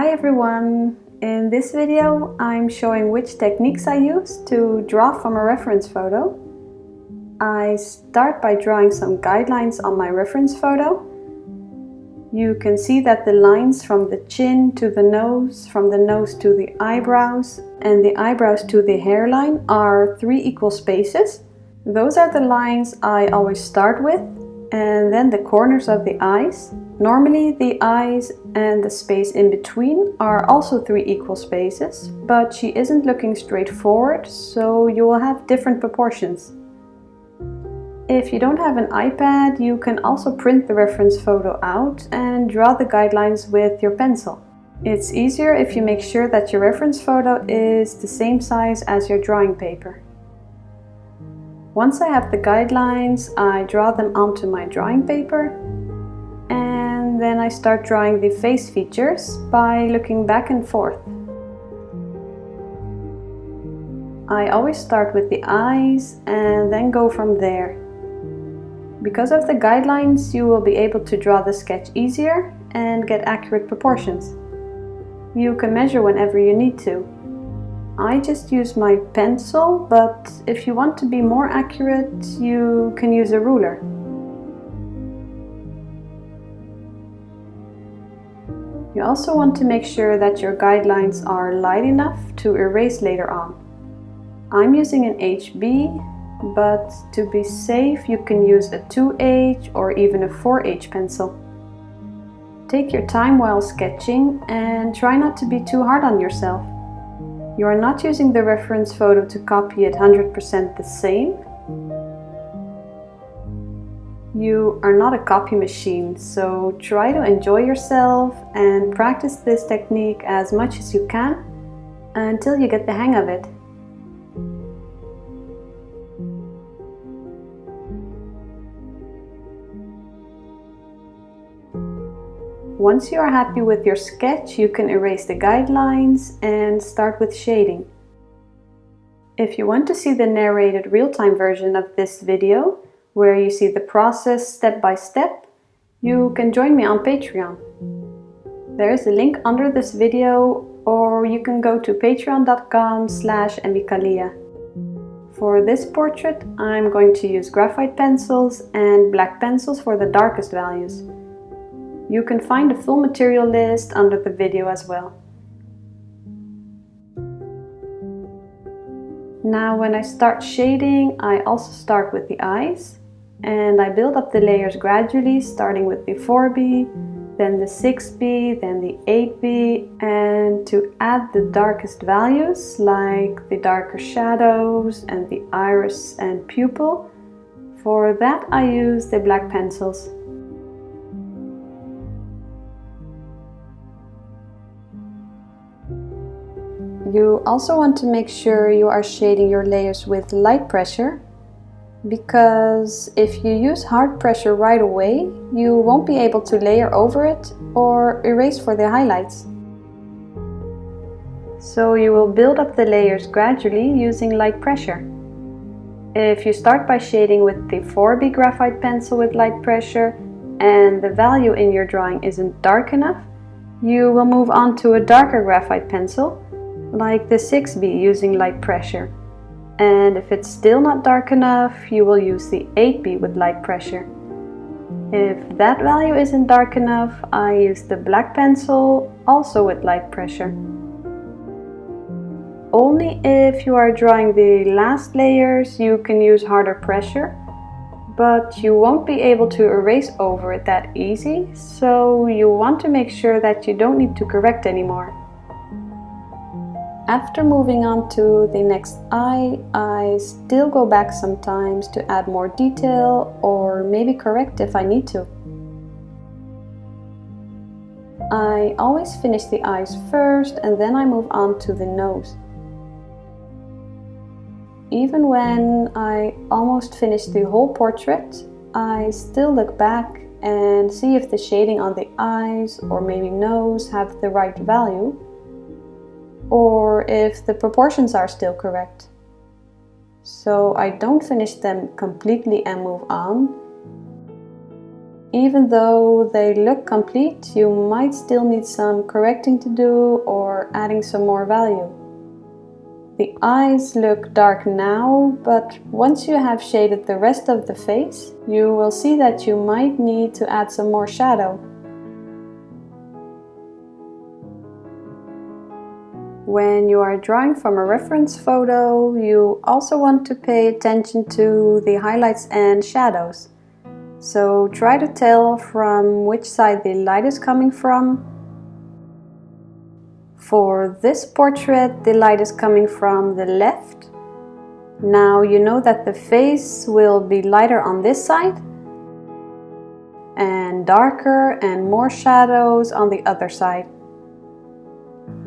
Hi everyone! In this video I'm showing which techniques I use to draw from a reference photo. I start by drawing some guidelines on my reference photo. You can see that the lines from the chin to the nose, from the nose to the eyebrows, and the eyebrows to the hairline are 3 equal spaces. Those are the lines I always start with, and then the corners of the eyes. Normally the eyes and the space in between are also 3 equal spaces, but she isn't looking straight forward, so you will have different proportions. If you don't have an iPad, you can also print the reference photo out and draw the guidelines with your pencil. It's easier if you make sure that your reference photo is the same size as your drawing paper. Once I have the guidelines, I draw them onto my drawing paper, and then I start drawing the face features by looking back and forth. I always start with the eyes and then go from there. Because of the guidelines, you will be able to draw the sketch easier and get accurate proportions. You can measure whenever you need to. I just use my pencil, but if you want to be more accurate, you can use a ruler. You also want to make sure that your guidelines are light enough to erase later on. I'm using an HB, but to be safe you can use a 2H or even a 4H pencil. Take your time while sketching and try not to be too hard on yourself. You are not using the reference photo to copy it 100% the same. You are not a copy machine, so try to enjoy yourself and practice this technique as much as you can until you get the hang of it. Once you are happy with your sketch, you can erase the guidelines and start with shading. If you want to see the narrated real-time version of this video, where you see the process step by step, you can join me on Patreon. There is a link under this video, or you can go to patreon.com/Emmy Kalia. For this portrait, I'm going to use graphite pencils and black pencils for the darkest values. You can find a full material list under the video as well. Now when I start shading, I also start with the eyes, and I build up the layers gradually, starting with the 4B, then the 6B, then the 8B, and to add the darkest values, like the darker shadows and the iris and pupil, for that I use the black pencils. You also want to make sure you are shading your layers with light pressure, because if you use hard pressure right away, you won't be able to layer over it or erase for the highlights. So you will build up the layers gradually using light pressure. If you start by shading with the 4B graphite pencil with light pressure and the value in your drawing isn't dark enough, you will move on to a darker graphite pencil, like the 6B using light pressure. And if it's still not dark enough, you will use the 8B with light pressure. If that value isn't dark enough, I use the black pencil, also with light pressure. Only if you are drawing the last layers, you can use harder pressure, but you won't be able to erase over it that easy, so you want to make sure that you don't need to correct anymore. After moving on to the next eye, I still go back sometimes to add more detail or maybe correct if I need to. I always finish the eyes first and then I move on to the nose. Even when I almost finish the whole portrait, I still look back and see if the shading on the eyes or maybe nose have the right value, or if the proportions are still correct. So I don't finish them completely and move on. Even though they look complete, you might still need some correcting to do or adding some more value. The eyes look dark now, but once you have shaded the rest of the face, you will see that you might need to add some more shadow. When you are drawing from a reference photo, you also want to pay attention to the highlights and shadows. So try to tell from which side the light is coming from. For this portrait, the light is coming from the left. Now you know that the face will be lighter on this side and darker and more shadows on the other side.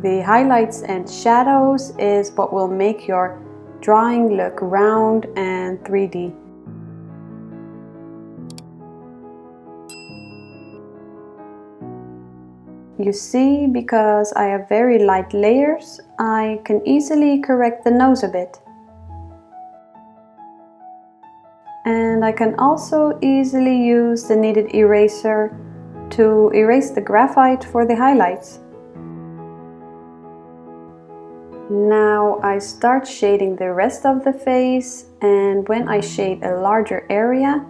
The highlights and shadows is what will make your drawing look round and 3D. You see, because I have very light layers, I can easily correct the nose a bit. And I can also easily use the kneaded eraser to erase the graphite for the highlights. Now I start shading the rest of the face, and when I shade a larger area,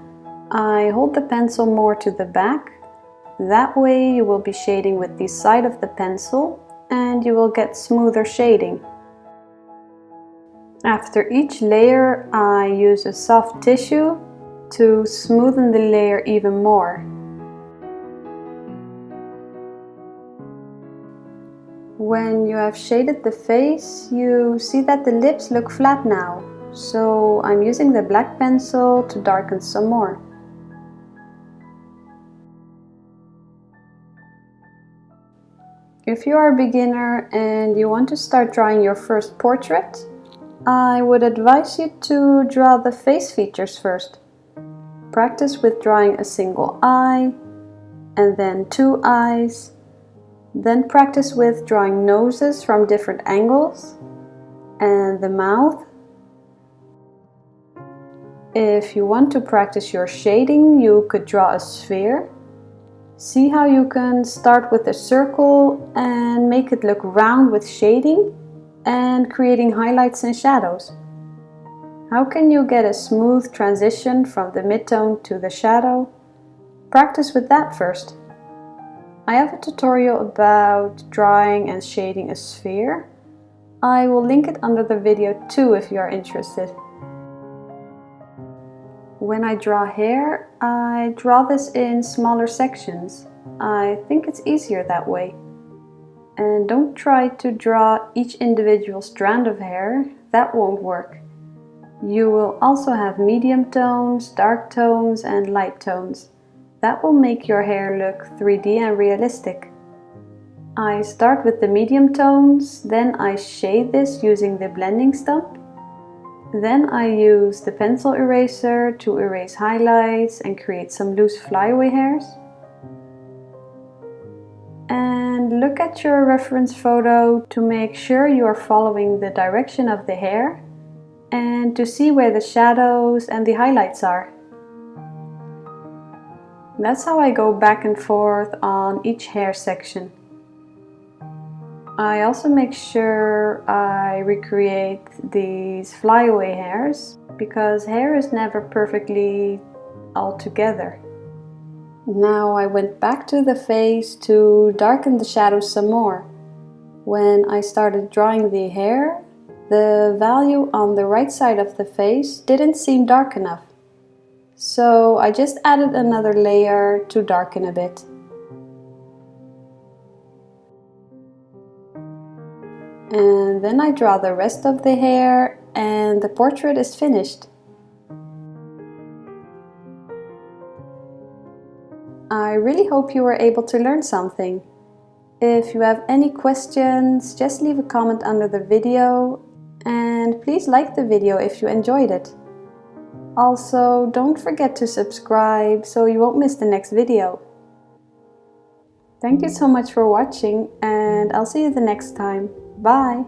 I hold the pencil more to the back. That way you will be shading with the side of the pencil and you will get smoother shading. After each layer, I use a soft tissue to smoothen the layer even more. When you have shaded the face, you see that the lips look flat now, so I'm using the black pencil to darken some more. If you are a beginner and you want to start drawing your first portrait, I would advise you to draw the face features first. Practice with drawing a single eye, and then two eyes. Then practice with drawing noses from different angles, and the mouth. If you want to practice your shading, you could draw a sphere. See how you can start with a circle and make it look round with shading and creating highlights and shadows. How can you get a smooth transition from the midtone to the shadow? Practice with that first. I have a tutorial about drawing and shading a sphere. I will link it under the video too if you are interested. When I draw hair, I draw this in smaller sections. I think it's easier that way. And don't try to draw each individual strand of hair, that won't work. You will also have medium tones, dark tones and light tones. That will make your hair look 3D and realistic. I start with the medium tones, then I shade this using the blending stump. Then I use the pencil eraser to erase highlights and create some loose flyaway hairs. And look at your reference photo to make sure you are following the direction of the hair and to see where the shadows and the highlights are. That's how I go back and forth on each hair section. I also make sure I recreate these flyaway hairs because hair is never perfectly all together. Now I went back to the face to darken the shadows some more. When I started drawing the hair, the value on the right side of the face didn't seem dark enough. So I just added another layer to darken a bit. And then I draw the rest of the hair and the portrait is finished. I really hope you were able to learn something. If you have any questions, just leave a comment under the video and please like the video if you enjoyed it. Also, don't forget to subscribe so you won't miss the next video. Thank you so much for watching and I'll see you the next time. Bye!